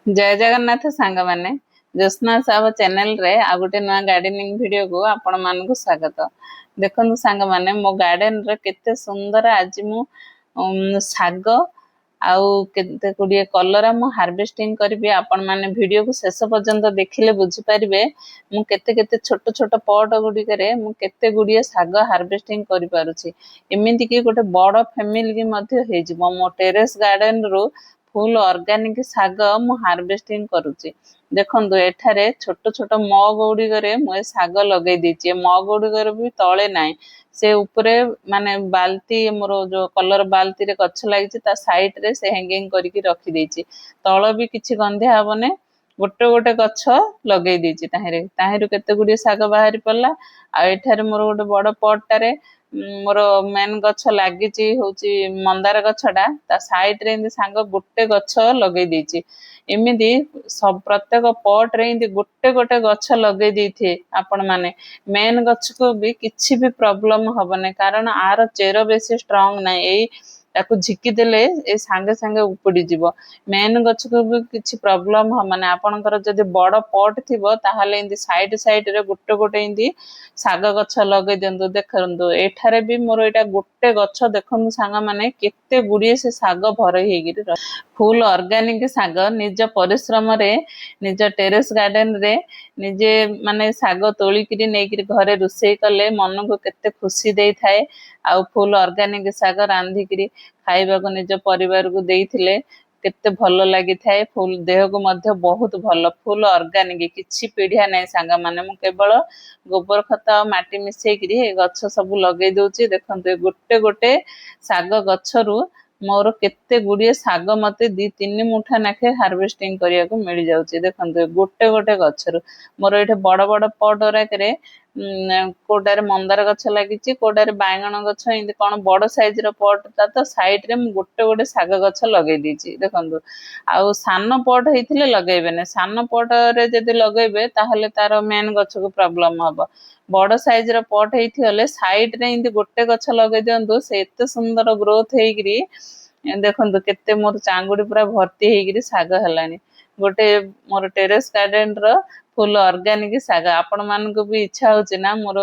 जय जगन्नाथ सांग माने ज्योत्स्ना साहब चैनल रे आ गोटे नुआ गार्डनिंग वीडियो को आपण मानकु स्वागत। देखनु सांग माने मो गार्डन रे केते सुंदर आज मु साग आउ केते गुडिये कलरा मु हार्वेस्टिंग करबी। आपण माने वीडियो को शेष पर्यंत देखिले बुझी परिबे मु केते केते छोट छोट पॉट गुडी करे मु केते गुडिये साग हार्वेस्टिंग करि पारुछि। एमिति कि गोटे बड़ फैमिली की मध्य हे जिवो मो टेरेस गार्डन रो फुल ऑर्गेनिक साग मु हार्वेस्टिंग करुछि। देखंतु एठारे छोट छोट मग गुड़िकरे मु साग लगे दीची। मग गुड़िकर भी तले नाई से ऊपरे माने बाल्टी मोर जो कलर बाल्टी रे गछ लागिछि ता साइड रे से हैंगिंग करके रखी देछि। तळ भी किछि गंधे हबने गोटे गोटे गछ लगे दीची। ताहिरु केते गुडी साग बाहरी पड़ला। आ एठारे मोर गोटे बड़ पटटारे मोर मेन गछ लागिछि होची मंदार गछटा ता साइड रे इंदी सांग गोटे गछ लगे दीची। एमिदी सब प्रत्येक पट रे इंदी गोटे गोटे गछ लगे दीथे आपण माने मेन गछ को भी किछि भी प्रॉब्लम हबने कारण आर चेर बेसी स्ट्रांग नै। एई ताकू झिकी देले ए सांगे सांगे उपडी जीवो। मेन गछ को भी किछि प्रॉब्लम ह माने आपनकर जदि बड़ पट थिबो ताहाले इंदी साइड साइड रे गोटे गोटे इंदी साग गछ लगे दियंतु। देखंतु एठारे भी मोर एटा गोटे गछ देखंतु सांग माने केते गुडिये से साग भरै हेगिरि फुल ऑर्गेनिक साग निज परिश्रम रे निज टेरेस गार्डन रे निजे माने साग तोलिकिरी नेकिरी घरे रोषेई कले मन को केते खुशी देई थाए। आ फुल ऑर्गेनिक साग रांधिकिरी खाइबा को निज परिवार को देइथिले केते भलो लागि थाए। फुल देह को मध्य बहुत भलो फुल ऑर्गेनिक किछि पीढ़िया नै सांग माने मु केवल गोबर खत माटी मिसेकिरी ए गछ सब लगे दोची। देखंतु गोटे गोटे साग गछरु मोर केते गुडिये साग मते 2-3 मुठा नाखे हार्वेस्टिंग करिया को मिल जाउची। देखंतु गोटे गोटे गछरु मोर एठे बड़ बड़ पट राकरे कोडारे मंदार गछ लागिची कोडारे बायगण गछ इंदी कोन बड़ साइज रो पट ता तो साइड रे मु गोटे गोटे साग गछ लगे दीची। देखंतु आउ सान पट हेतिले लगेबे ने सान पट रे जदि लगेबे ताहले तार मेन गछ को प्रॉब्लम हबो। बड़ साइज रो पट हेतिले साइड रे इंदी गोटे गछ लगे दियंतु से एते सुंदर ग्रोथ हेगिरी। देखंतु केते मोर चांगुडी पूरा भर्ती हेगिरी साग हलानी। गोटे मोर टेरेस गार्डन रो फुल ऑर्गेनिक साग आपण मान को भी इच्छा होची ना मोर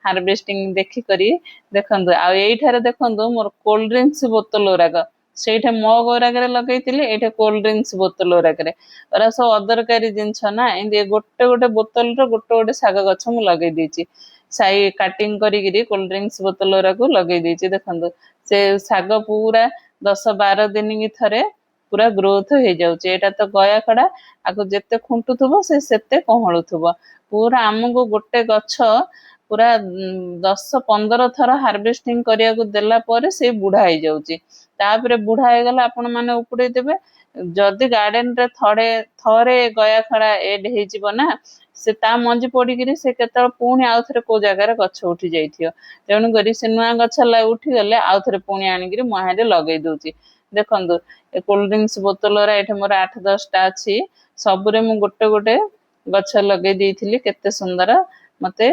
हार्वेस्टिंग देखि करी। देखंतु आ एठारे देखंतु मोर कोल्ड ड्रिंक्स बोतल राग सेठे मग रागरे लगैतिले एठे कोल्ड ड्रिंक्स बोतल रागरे ओरा सब अदरकारी जिंस ना इंदे गोटे गोटे बोतल रो गोटे गोटे साग गछ मु लगे दीची। साई काटिंग करी कोल्ड ड्रिंक्स बोतल रागु लगे दीची। देखंतु से साग पूरा 10-12 दिन की थरे पूरा ग्रोथ हो जाउची। एटा तो गया खड़ा आको जेते खुंटुथबो से सेते कहळुथबो पूरा हमको गोटे गछ पूरा 10-15 थर हार्वेस्टिंग करिया को देला परे से बुढ़ा हो जाउची। तापरे बुढ़ा हो गला आपण माने उपडे देबे जदी गार्डन रे थरे गया खड़ा एड हे जिवो ना से ता मंजी पड़ीगिरी से केतल पुणी आउ थरे को जगह रे गछ उठी जाइथियो तेणु करी से नुआ गछ ला उठी गले आउ थरे पुणी आनिगिरी मुहारे लगे दोची। देखंतु ए कोल्ड ड्रिंक्स बोतल रा एठे मोर 8-10 टा अछि सबरे मु गोटे गोटे गछ लगे देइथिली। केते सुंदर मते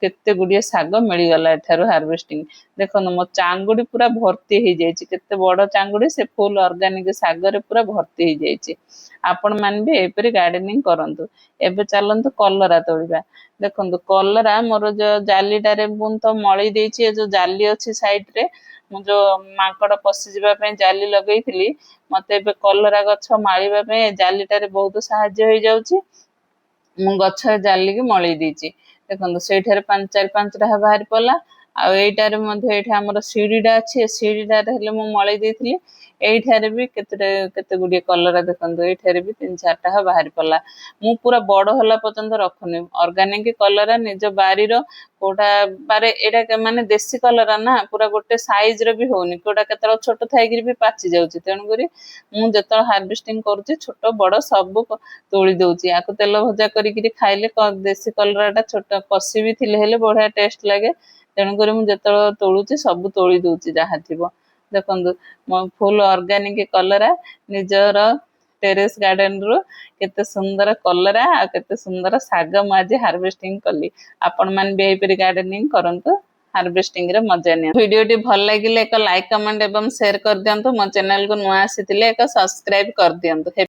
केते गुडिये साग मिली गला एठारो हार्वेस्टिंग। देखनु मो चांगुडी पूरा भर्ती हे जाइछि केते बड़ चांगुडी से फुल ऑर्गेनिक साग रे पूरा भर्ती हे जाइछि। आपण मान भी एपरी गार्डनिंग करंतु। एबे चलंतु कलरा तोड़िबा। देखंतु कलरा मोर जो जालीटा रे बुन तो मळी देइछि ए जो जाली अछि साइड रे मु जो मांकड़ पसि जिबा पे जाली लगैथिली मते एबे कलरा गछ माळीबा पे जालीटा रे बहुत सहाय्य होई जाउछि। मु गछ जाली के मळी देइछि। देखंतु सेठारे 4-5 टा बाहरी पला। आ एटारे मध्ये एठा हमर सीडीडा अछि सीडीडा हेले मु मळी देइथिली। एठारे भी केते गुडिये कलरा देखंतु एठारे भी 3-4 टा बाहरी पला। मु पूरा बड़ होला पर्यंत रखुनी ऑर्गेनिक कलरा निज बारी रो कोटा बारे एटा माने देसी कलरा ना पूरा गोटे साइज रो भी होनी कोटा केतल छोट थाइगिरी भी पाची जाउची। तेणु करी मु जतल हार्वेस्टिंग करूची छोट बड़ सब तोड़ी दउची। आको तेल भजा करी खाइले देसी कलराटा छोट कसी भी थिले हेले बढ़िया टेस्ट लागे। तेणु करी मु जतल तोड़ूची सब तोड़ी दउची जहा थिबो। देखंतु मो फुल ऑर्गेनिक कलरा निजर टेरेस गार्डन रो केते सुंदर कलरा आ केते सुंदर साग मु आज हार्वेस्टिंग कली। आपण मान भी एपरी गार्डनिंग करंतु हार्वेस्टिंग रे मजा निया। वीडियो टी भल लागिले एक लाइक कमेंट एवं शेयर कर दियंतु। मो चैनल को नुआ आसीतिले एक सब्सक्राइब कर दियंतु।